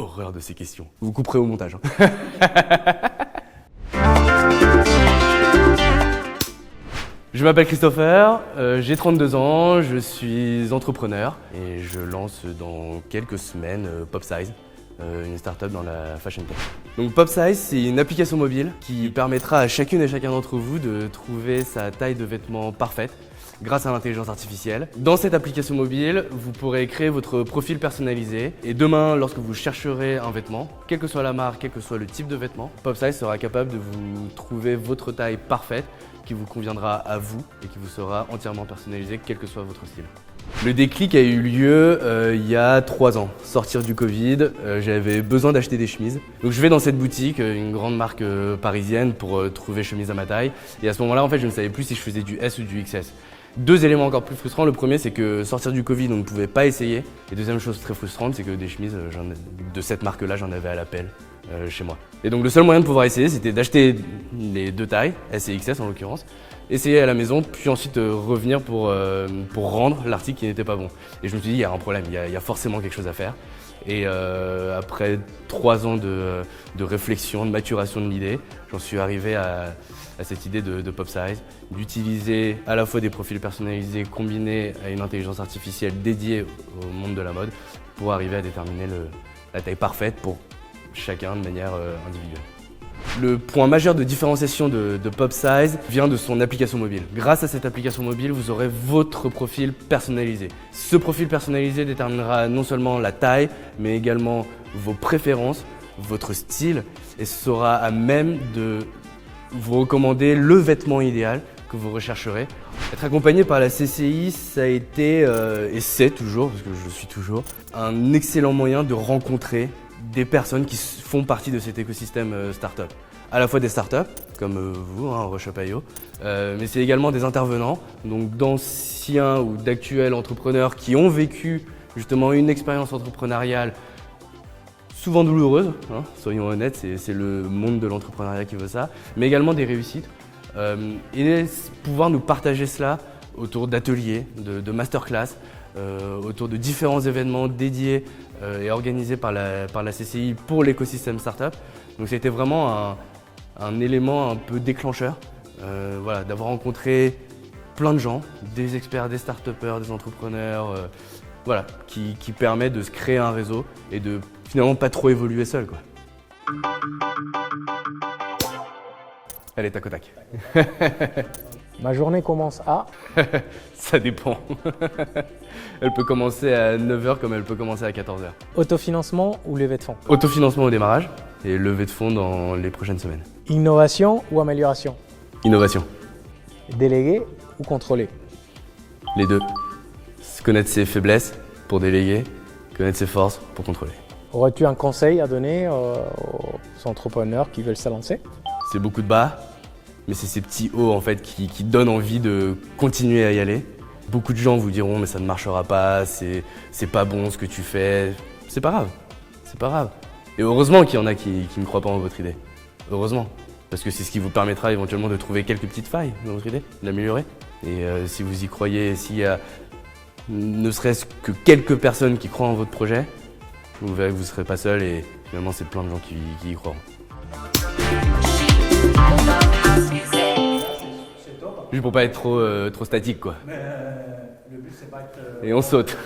horreur de ces questions. Vous couperez au montage. Hein. Je m'appelle Christopher, j'ai 32 ans, je suis entrepreneur et je lance dans quelques semaines PopSize, une startup dans la fashion tech. Donc PopSize, c'est une application mobile qui permettra à chacune et chacun d'entre vous de trouver sa taille de vêtements parfaite grâce à l'intelligence artificielle. Dans cette application mobile, vous pourrez créer votre profil personnalisé et demain, lorsque vous chercherez un vêtement, quelle que soit la marque, quel que soit le type de vêtement, PopSize sera capable de vous trouver votre taille parfaite qui vous conviendra à vous et qui vous sera entièrement personnalisé, quel que soit votre style. Le déclic a eu lieu il y a 3 ans. Sortir du Covid, j'avais besoin d'acheter des chemises. Donc je vais dans cette boutique, une grande marque parisienne, pour trouver chemise à ma taille. Et à ce moment-là, en fait, je ne savais plus si je faisais du S ou du XS. 2 éléments encore plus frustrants. Le premier, c'est que sortir du Covid, on ne pouvait pas essayer. Et deuxième chose très frustrante, c'est que des chemises de cette marque-là, j'en avais à l'appel chez moi. Et donc le seul moyen de pouvoir essayer, c'était d'acheter les 2 tailles, S et XS en l'occurrence, essayer à la maison, puis ensuite revenir pour rendre l'article qui n'était pas bon. Et je me suis dit, il y a un problème, il y a forcément quelque chose à faire. Et après 3 ans de réflexion, de maturation de l'idée, j'en suis arrivé à cette idée de PopSize, d'utiliser à la fois des profils personnalisés combinés à une intelligence artificielle dédiée au monde de la mode pour arriver à déterminer la taille parfaite pour chacun de manière individuelle. Le point majeur de différenciation de PopSize vient de son application mobile. Grâce à cette application mobile, vous aurez votre profil personnalisé. Ce profil personnalisé déterminera non seulement la taille, mais également vos préférences, votre style, et sera à même de vous recommander le vêtement idéal que vous rechercherez. Être accompagné par la CCI, ça a été, et c'est toujours, parce que je suis toujours, un excellent moyen de rencontrer des personnes qui font partie de cet écosystème startup. À la fois des startups, comme vous, Rush.io, mais c'est également des intervenants, donc d'anciens ou d'actuels entrepreneurs qui ont vécu justement une expérience entrepreneuriale souvent douloureuse, hein, soyons honnêtes, c'est le monde de l'entrepreneuriat qui veut ça, mais également des réussites. Et pouvoir nous partager cela autour d'ateliers, de masterclass, autour de différents événements dédiés et organisés par la CCI pour l'écosystème startup. Donc ça a été vraiment un élément un peu déclencheur, voilà, d'avoir rencontré plein de gens, des experts, des start-upers, des entrepreneurs, voilà, qui permet de se créer un réseau et de finalement pas trop évoluer seul, quoi. Elle est tac au tac. Ma journée commence à… Ça dépend. Elle peut commencer à 9h comme elle peut commencer à 14h. Autofinancement ou levée de fonds? Autofinancement au démarrage et levée de fonds dans les prochaines semaines. Innovation ou amélioration? Innovation. Déléguer ou contrôler? Les deux. Connaître ses faiblesses pour déléguer, connaître ses forces pour contrôler. Aurais-tu un conseil à donner aux entrepreneurs qui veulent se lancer? C'est beaucoup de bas, mais c'est ces petits hauts en fait qui donnent envie de continuer à y aller. Beaucoup de gens vous diront mais ça ne marchera pas, c'est pas bon ce que tu fais. C'est pas grave, c'est pas grave. Et heureusement qu'il y en a qui ne croient pas en votre idée. Heureusement. Parce que c'est ce qui vous permettra éventuellement de trouver quelques petites failles dans votre idée, de l'améliorer. Et si vous y croyez, s'il y a ne serait-ce que quelques personnes qui croient en votre projet, vous verrez que vous ne serez pas seul et finalement c'est plein de gens qui y croient. Juste pour pas être trop statique quoi. Mais le but c'est pas être… Et on saute.